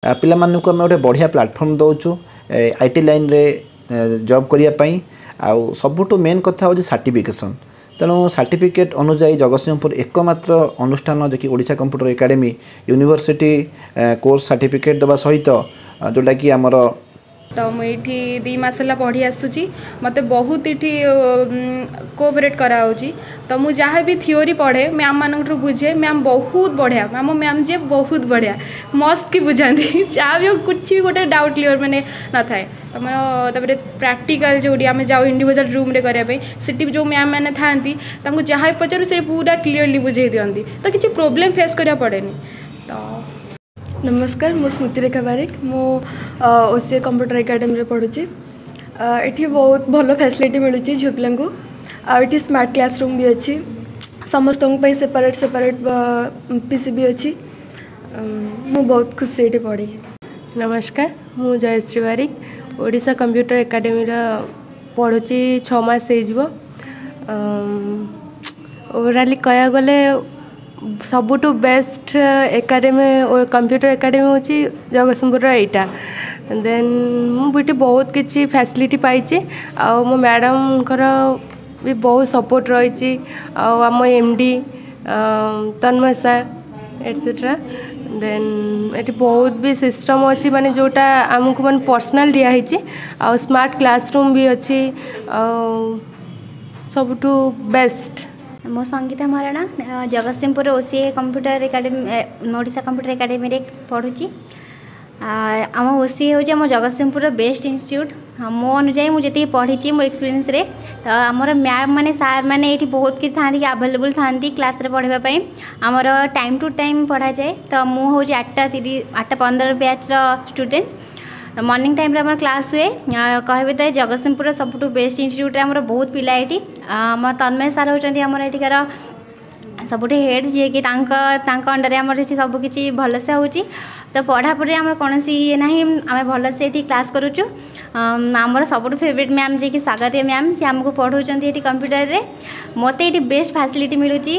पिलामानकु आम गोटे बढ़िया प्लाटफर्म दौचु आईटी लाइन रे जॉब करने सबुठ मेन कथा हूँ सर्टिफिकेशन। तेणु सर्टिफिकेट अनुजाई जगतसिंहपुर एकमात्र अनुष्ठान जी Odisha computer academy university course certificate देवा सहित जोटा कि आमर तो मुझे 2 मास पढ़ी आसूची मत बहुत ये कोऑपरेट कराऊँगी। तो मुझे जहाँ भी थ्योरी पढ़े मैम मान बुझे मैम बहुत बढ़िया आम मैम जी बहुत बढ़िया मस्त की बुझाती जहाँ भी कुछ भी गोटे डाउट क्लियर मैंने न थाए तुम प्रैक्टिकल जो आम जाऊ इंडिविजुअल रूम रे करने सिटी जो मैम मैंने था जहाँ भी पचारू से पूरा क्लीयरली बुझे दिखती तो किसी प्रोब्लेम फेस करा पड़े तो नमस्कार मु स्मृतिरेखा बारिक मु ओसीए कंप्यूटर एकेडमी पढ़ुची। एठी बहुत भल फैसिलिटी मिलूँ झील पिला आठी स्मार्ट क्लासरूम भी अच्छी समस्त सेपरेट सेपरेट पीसी भी अच्छी मु बहुत खुशी ये पढ़ी। नमस्कार मु जयश्री बारिक ओडिशा कंप्यूटर एकेडमी पढ़ुची 6 मास ओवराली कह गले सबुठ बेस्ट एकेडमी कंप्यूटर एकेडमी हूँ जगतसिंहपुर एटा देन मुझे बहुत किसी फैसिलिटी पाई मो मैडम भी बहुत सपोर्ट रही आम एमडी तन्मय सर एटसेट्रा देन ये बहुत भी सिस्टम अच्छी माने जोटा आमको माने पर्सनल दिखाई स्मार्ट क्लासरूम भी अच्छी सबुठ बेस्ट। मो Sangeeta Maharana Jagatsinghpur OCA computer academy Odisha computer academy रे पढ़ुची। आम ओसीए हूँ आम जगतसिंहपुर बेस्ट इंस्टीट्यूट मो अनुजाई मुझे पढ़ी मो एक्सपीरियंस रे तो आमर मैम माने सार माने ये बहुत किसी था आवेलेबल था क्लास रे पढ़ाई आमर टाइम टू टाइम पढ़ा जाए तो मुझे 8:15 बैच स्टूडेंट मॉर्निंग टाइम रे क्लास हुए कहबे तो जगतसिंहपुर सबुठ बेस्ट इंस्टीट्यूट आमर बहुत पिला ये आम तन्मय सार होती आमर एटिकार सबुठ हेड जी कि अंडर आमर सबकि भलसे होची तो पढ़ापढ़ी आम कौन ये ना आम भलसे ये क्लास करुचु। आमर सबुठ फेवरेट मैम जी कि स्वागत मैम सी आमको पढ़ाऊँ ये कंप्यूटर रे मत ये बेस्ट फैसिलिटी मिलूँ झी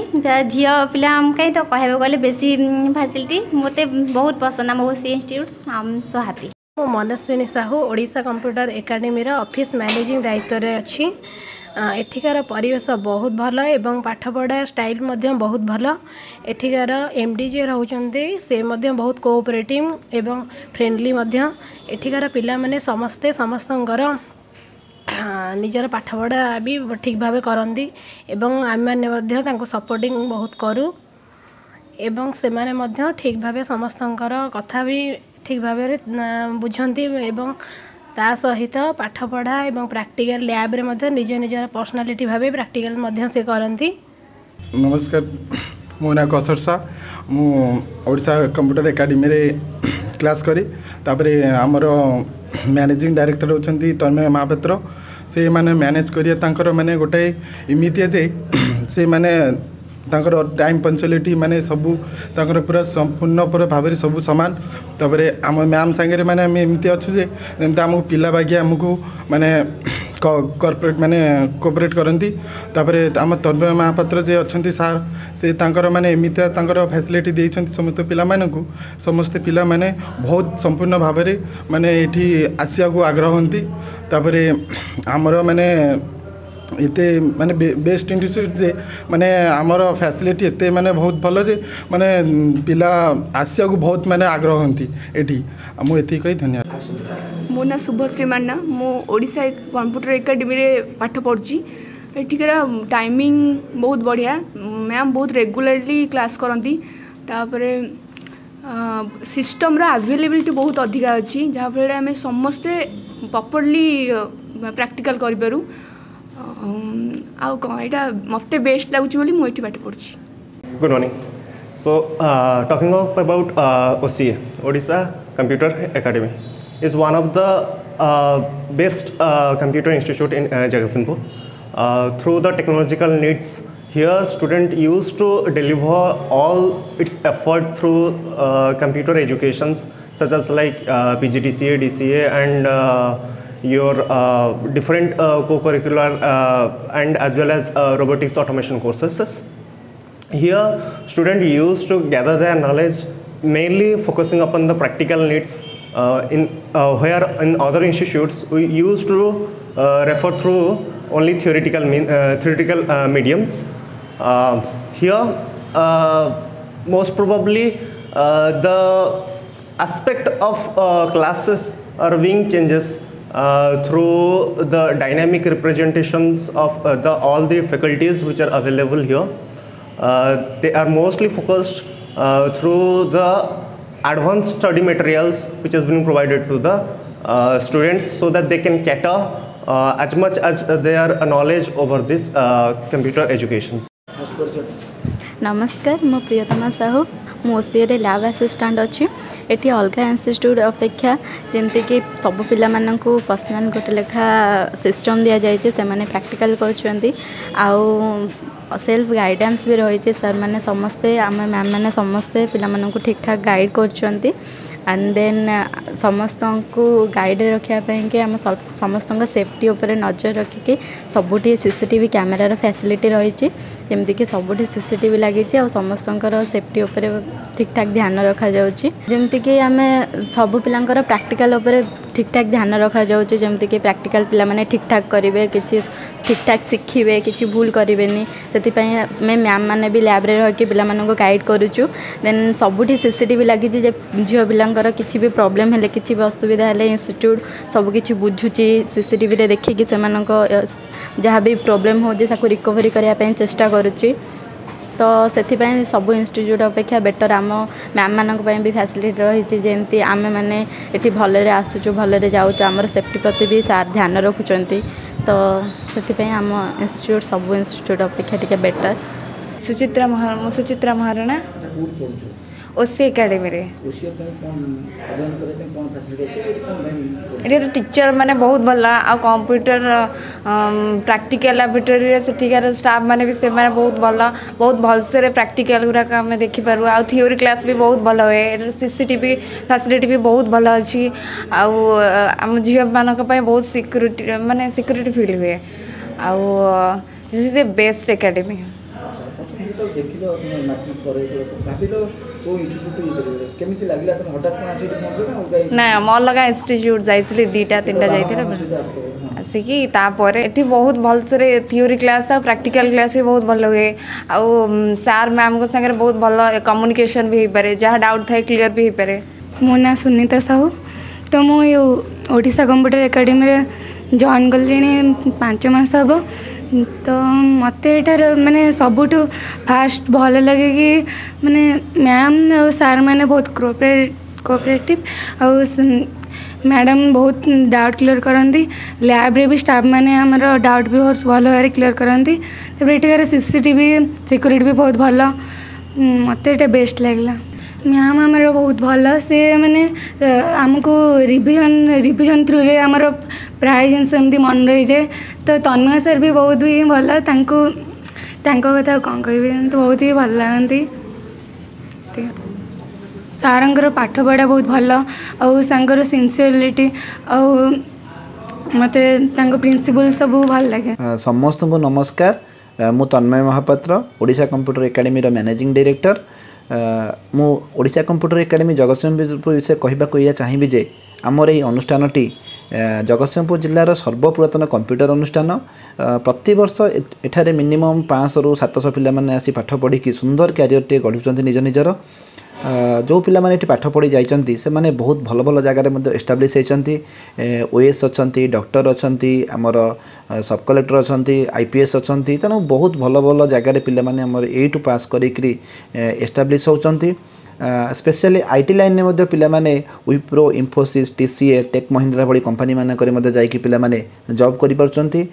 पिला कहीं तो कह गले बेसी फैसिलिटी मत बहुत पसंद आम OCA institute I am so happy. मो Manaswini Sahu Odisha computer academy office managing दायित्व रे अच्छी एठिकार परिवेश बहुत भल एवं पाठपढ़ा स्टाइल मध्य बहुत भल एठिकार एमडी जी रहउचंती से मध्य बहुत कोऑपरेटिव एवं फ्रेंडली मध्य एठिकार पिला माने समस्ते समस्तंकर निजर पाठपढ़ा भी ठीक भाव करती एवं आम मैंने मध्य तांको सपोर्टिंग बहुत करूँ एवं से माने मध्य ठीक भाव समस्तंकर कथा भी ठीक भाव बुझंती एवं ता सहित पाठपढ़ा एवं प्रैक्टिकल लैब रे मध्य निज निजर पर्सनालिटी भाव प्रैक्टिकल मध्य से करती। नमस्कार मो ना कसर सा मु ओडिशा कंप्यूटर एकेडमी रे क्लास करी तापरे हमर मैनेजिंग डायरेक्टर होचंती तन्मय महापात्र से माने मैनेज करिया तांकर माने गोटे इमितिया जे से माने तांकर टाइम पंक्चुअलिटी माने सबू तांकर पूरा संपूर्ण पूरा भाव सबू सामान तापर आम मैम सांगे माने आम एमती अच्छु जे जमी आमको पिला बागी आमको माने कॉर्पोरेट माने कोऑपरेट करती तापर आम तन्मय महापात्र जे अच्छी सार से तांकर माने एमती तांकर फैसिलिटी देइछंती समस्त पिला मानकु समस्त पिला माने बहुत संपूर्ण भाव माने एठी आसिया को आग्रह हंती तापर आमर माने इते माने बेस्ट इंस्टीट्यूट जे माने आमर फैसिलिटी एते माने बहुत भल जे माने पिला आसिया को बहुत माने आग्रह हंती एठी मु एति कहि धन्यवाद। मो ना शुभश्री मान्ना मो ओडिशा कंप्यूटर एकेडमी रे पाठ पढ़ुची एठिकर टाइमिंग बहुत बढ़िया मैम बहुत रेगुलरली क्लास करती तापरे सिस्टम रा अवेलेबिलिटी बहुत अधिका अच्छी जहाँ फल आम समस्ते प्रॉपर्ली प्रैक्टिकल करि पारू आउ कौन यहाँ मत बेस्ट लगुच मुझे पाठ पढ़ी। Good morning so talking about OCA Odisha Computer Academy is one of the best computer institute in Jagatsinghpur. Through the technological needs here student used to deliver all its effort through computer educations such as like PGDCA, DCA and your different co-curricular and as well as robotics automation courses. Here student used to gather their knowledge mainly focusing upon the practical needs. Where in other institutes we used to refer through only theoretical mediums. Here, most probably, the aspect of classes are being changes through the dynamic representations of all the faculties which are available here. They are mostly focused through the advanced study materials which has been provided to the students, so that they can cater as much as their knowledge over this computer education. नमस्कार मो प्रियतमा साहू मोसी रे lab assistant अच्छी eighty अलग institute अपेक्षा जमती कि सब पिला माननकु पर्सनल गोटे लेखा सिस्टम दिया जाइए से माने प्रैक्टिकल करछंती आउ सेल्फ गाइडेंस भी रही सर मैंने समस्ते आम मैम मैंने समस्ते पिला माननकु ठीक ठाक गाइड करछंती एंड देन समस्त को गाइड रखापी कि आम समस्त सेफ्टी उपर नजर रखिकी सबुठी सीसीटीवी कैमेरार फैसिलिटी रही जमती कि सबुठी सीसीटीवी लगी समस्त सेफ्टी उपर ठीक ठाक ध्यान रखा जमती कि आम सब पिलांकर प्रैक्टिकल उपर ठीक ठाक ध्यान रखा जमती कि प्रैक्टिकल पिला माने ठीक ठाक करेंगे किसी ठीक ठाक शिखिबे किसी भूल करेंगे से मैम मैंने भी लैब रे रही पिला माननको गाइड करूचु देन सबुठी सीसीटीवी लगी झील पिलांकर किसी भी प्रॉब्लम है किसी भी असुविधा है इंस्टीट्यूट सबकि बुझुची सीसीटीवी रे देखिकी से जहाँ भी प्रॉब्लम हो रिकवरी करने चेष्टा करुच्ची तो से सब इंस्टीट्यूट अपेक्षा बेटर आम मैम मानक भी फैसिलिटी रही जमी आम मैंने ये भलरे आसुचु भलरे जाऊँ आमर सेफ्टी प्रति भी सार ध्यान रखुंट तो से आम इंस्टीट्यूट सब इंस्टीट्यूट अपेक्षा टी बेटर सुचित्रा महाराणा ओसी एकेडमी रे ये टीचर माने बहुत भल आ कंप्यूटर प्रैक्टिकल लैबोरेटरी सेठिकार स्टाफ माने भी से माने बहुत भलसे प्रैक्टिकल गुराक आम देखिपारू आ थियोरी क्लास भी बहुत भल हुए सीसीटीवी फैसिलिटी भी बहुत भल अच्छी आम झील मानक बहुत सिक्यूरीटी माने सिक्यूरीटी फील हुए this is a best academy ना मो अलग इंस्टीट्यूट जाइए दुईटा तीन जाइए आसिकी ये बहुत भलसे थियोरी क्लास आ प्रैक्टिकल क्लास भी बहुत भल हुए आउ सार मैम को संगे बहुत भल कम्युनिकेशन भी हो पारे जहाँ डाउट थाए क्लीयर भी हो पारे। मो ना सुनीता साहू तो मुझे ओडिशा कंप्यूटर एकेडमी जॉइन कले 5 मास हम तो मत एठार माने सबुठ फास्ट भल लगे कि माने मैम और सार मैंने बहुत कोऑपरेटिव और मैडम बहुत डाउट क्लियर करती लैब रे भी स्टाफ मैंने आमर डाउट भी बहुत भल भाव क्लियर करती ये सीसीटीवी सिक्यूरीटी भी बहुत भल मत ये बेस्ट लगला मैम आमर बहुत भल से मैंने आमको रिविजन थ्रू रे आमर प्राय जिनस एमती मन रही जाए तो तन्मय सर भी बहुत ही भल कथा कौन कह बहुत ही भल लगती सारंकर पाठ पढ़ा बहुत भल और सांकर सिंसियरिटी और मत प्रिंसिपल सब भल लगे। समस्त को नमस्कार मु Tanmay Mahapatra Odisha computer academy managing director मु ओडिशा कंप्यूटर एकेडमी जगतसिंहपुर विषय कहवाक या चाहिए जे आमर यही अनुष्ठानटी जगतसिंहपुर जिलार सर्वपुरातन कंप्यूटर अनुष्ठान प्रति वर्ष एठारे मिनिमम 500 ରୁ 700 पिला माने आसी पाठ पढ़ी कि सुंदर कैरियर टे गढ़ुचंती निज निजर जो पिला माने पाठ पढ़ी जाइचंती से माने बहुत भल भल जगार मध्ये एस्टाब्लिश होइचंती ओएस अछंती डॉक्टर अछंती आमर सब कलेक्टर अछंती आईपीएस अछंती तेणु बहुत भल भल जगार पिला माने आमर एटू पास करिकरी एस्टाब्लिश होचंती स्पेशली आईटी लाइन में मध्य पिला माने विप्रो इन्फोसिस टीसीए टेक महिंद्रा भली कंपनी मानकर मध्य जाइकी पिला माने जॉब करि परचंती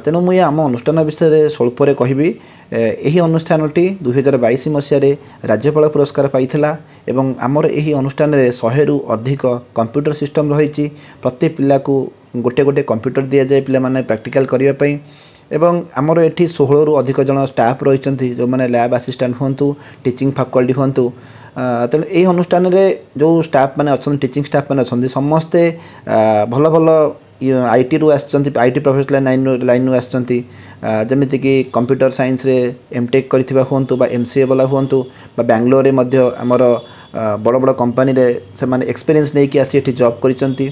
तेणु मुझे आम अनुष्ठान विषय स्वल्परे कहबी यही अनुष्ठानटी 2022 मसीह राज्यपाल पुरस्कार पाइथिला एवं आमर यही अनुष्ठान रे 100 रु अधिक कंप्यूटर सिस्टम रही प्रति पिला को गोटे गोटे कंप्यूटर दि जाए पिला माने प्रैक्टिकल करिया पई एवं आमर एठी 16 रु अधिक जन स्टाफ रही जो माने लैब असिस्टेंट हुंतु टीचिंग फैकल्टी हुंतु तेणु यही अनुष्ठान रे जो स्टाफ माने अछन टीचिंग स्टाफ माने अछन समस्ते भल भल आईटी रु आछंती आईटी प्रोफेशनल लाइन रु आछंती जमिति कि कंप्यूटर साइंस रे एमटेक करथिबा हुंतु बा एमसीए वाला हुंतु बा बेंगलोर रे मध्य हमर बड़ बड़ कंपनी रे से माने एक्सपीरियंस नहीं कि आसी एठी जॉब करिसंती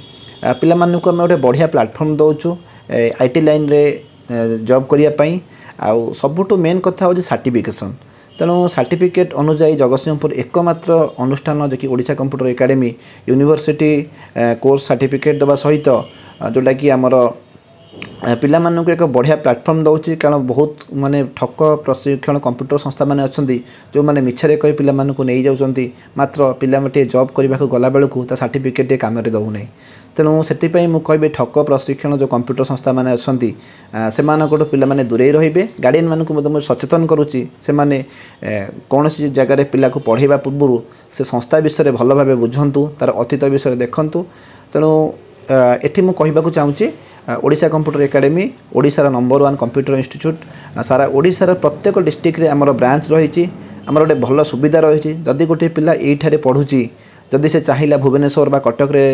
पिला मानकु हम गोटे बढ़िया प्लेटफॉर्म दउछु आईटी लाइन रे जॉब करिया पई आ सबुटो मेन कथा हो सर्टिफिकेशन तेणु सर्टिफिकेट अनुजाई जगतसिंहपुर एकमात्र अनुष्ठान जे कि Odisha computer academy university course certificate देवा सहित जोटा कि आमर पिला मानक एक बढ़िया प्लेटफॉर्म दउची कारण बहुत माने ठक प्रशिक्षण कंप्यूटर संस्था माने अछंती जो माने मिछरे कहि पिला मानक नै जाउचंती मात्र पिला मटे जॉब करबा को गला बेलकु ता सर्टिफिकेट ए काम रे दउ नै तेणु से मुझे कहबी ठक प्रशिक्षण जो कंप्यूटर संस्था मैंने अच्छा से पिला माने दूरे रहिबे गार्डियन मानक मुझे सचेतन करुच्ची से माने कौन सी जगार पिला को पढ़ेवा पूर्व से संस्था विषय भल भाव बुझंतु तार अतीत विषय देखंतु तेणु एठी मु कहबाकू चाहूँगी ओडिशा कंप्यूटर एकेडमी ओडिशार नंबर 1 कंप्यूटर इंस्टीट्यूट सारा ओडिशार प्रत्येक डिस्ट्रिक्ट रे हमर ब्रांच रही आमर गोटे भल सुविधा रही जदि गोटे पिला एठारे पढ़ुची जदि से चाहिला भुवनेश्वर बा कटक रे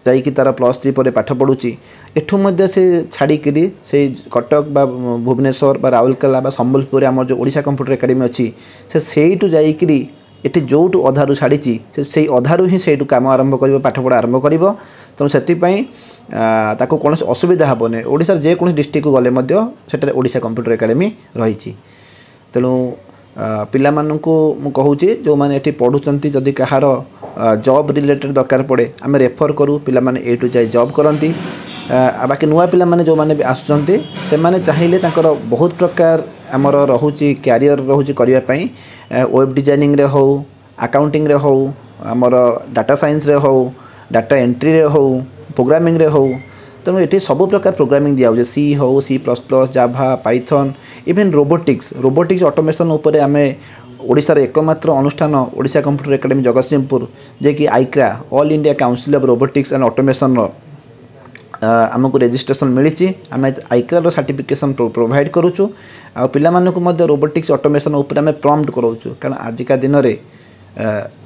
जाइकी तार +3 पर पाठ पढ़ुची एठू मध्य से छाड़िकी से कटक बा भुवनेश्वर बा राउरकेला बा संबलपुर आम जो ओडिशा कंप्यूटर एकेडमी अच्छी से सेठू जाइकी एटी जोटू अधारू छाड़ी से अधारू ही सेठू काम आरंभ कर पाठ पढ़ा आरंभ कर तेणु से ताको कौन असुविधा हेनी ओडिशार जेकोसी डिस्ट्रिक्ट को गले सेठारे ओडिशा कंप्यूटर एकेडमी रही तेणु पिला मानकु मु कहूची जो माने एठी पढ़ुचंती जदि कहार जॉब रिलेटेड दरकार पड़े आम रेफर करूँ पिला माने ए टू जाए जॉब करती बाकी नुआ पिला माने जो माने भी आसुचंती से माने चाहिए तांकर बहुत प्रकार आमर रहुची कैरियर रहुची करिया पई वेब डिजाइनिंग रे हो अकाउंटिंग रे हो आमर डाटा साइंस रे हो डाटा एंट्री रे हो प्रोग्रामिंग रे हो तेणु ये सब प्रकार प्रोग्रामिंग दिया सी हो C++ Java Python even robotics automation उपर आमे ओडिशार एकमात्र अनुष्ठान ओडिशा कंप्यूटर एकेडमी जगतसिंहपुर जे कि AICRA all India council of robotics and automation आमको रजिस्ट्रेशन मिली आम आइक्रा सर्टिफिकेशन प्रोवाइड करुचु आ पिला मानकु मध्य रोबोटिक्स ऑटोमेशन उपर आम प्रॉम्प्ट करूँ कारण आजिका दिन में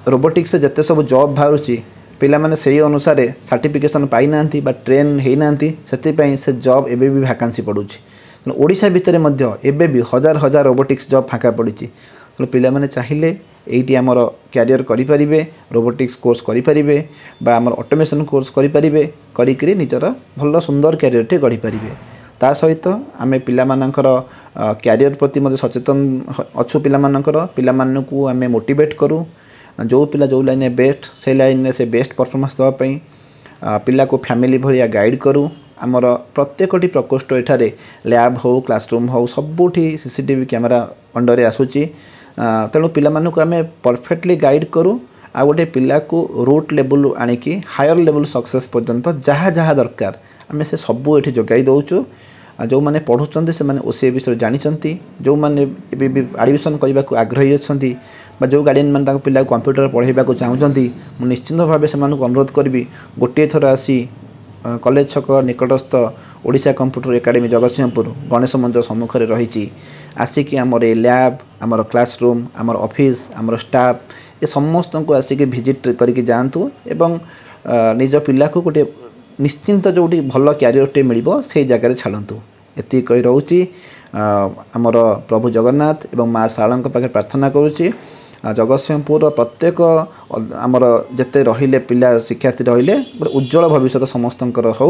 रोबोटिक्स जते सब जॉब बाहरुची पिला माने सही अनुसार सर्टिफिकेशन पाई नांती बा ट्रेन हे नांती से जॉब एबे भी वैकेंसी पड़ुची ओडिशा भितर मध्य एबे भी हजार हजार रोबोटिक्स जॉब फाँका पड़ी तेणु पिला माने चाहिए यही आमर कैरियर करें रोबोटिक्स कोर्स करें बा आमर ऑटोमेशन कोर्स करें करी निजर भल सुंदर कैरियर टे गढ़ी पारे ता सहित आम पिला मानकर कैरियर प्रति मध्य सचेतन अच्छु पिला मानकु आम मोटिवेट करूँ जो पिला जो लाइन बेस्ट से लाइन से बेस्ट परफॉर्मेंस देवाई पिला को फैमिली भाया गाइड करूँ आमर प्रत्येकटी प्रकोष्ठ एठारे लैब हो क्लासरूम हो सबुठी CCTV कैमेरा अंडर आसूची तेणु पिला मानकु आमे परफेक्टली गाइड करूँ आ गोटे पिला को रूट लेवल आनिकी हायर लेवल सक्सेस पर्यंत जहाँ जहाँ दरकार आम से सबू ये जोगाई दौचु जो मैंने पढ़ुंट से ओसीए विषय जानते जो मैंने एडमिशन करने को आग्रही अच्छा जो गार्डियन मैंने पिला कंप्यूटर पढ़ाइबा चाहूँगी मुझे निश्चिंत भाव से अनुरोध करी गोटे थर आसी कॉलेज छक निकटस्थ ओडिशा कंप्यूटर एकेडमी जगतसिंहपुर गणेश मंदिर सम्मुख में रही आसिकी आमर ए लैब आमर क्लासरूम आमर ऑफिस आमर स्टाफ ये समस्त को आसिकी विजिट करके जातु एवं निज पिला को गोटे निश्चिंत जोटी भल कैरियर टे मिल से जगह छाड़तु ये कही रोची आमर प्रभु जगन्नाथ एवं माँ शारदा पाखे प्रार्थना करुच्ची जगतसिंहपुर प्रत्येक आमर जिते रहिले पिला शिक्षार्थी रहिले उज्जवल भविष्य समस्त हो।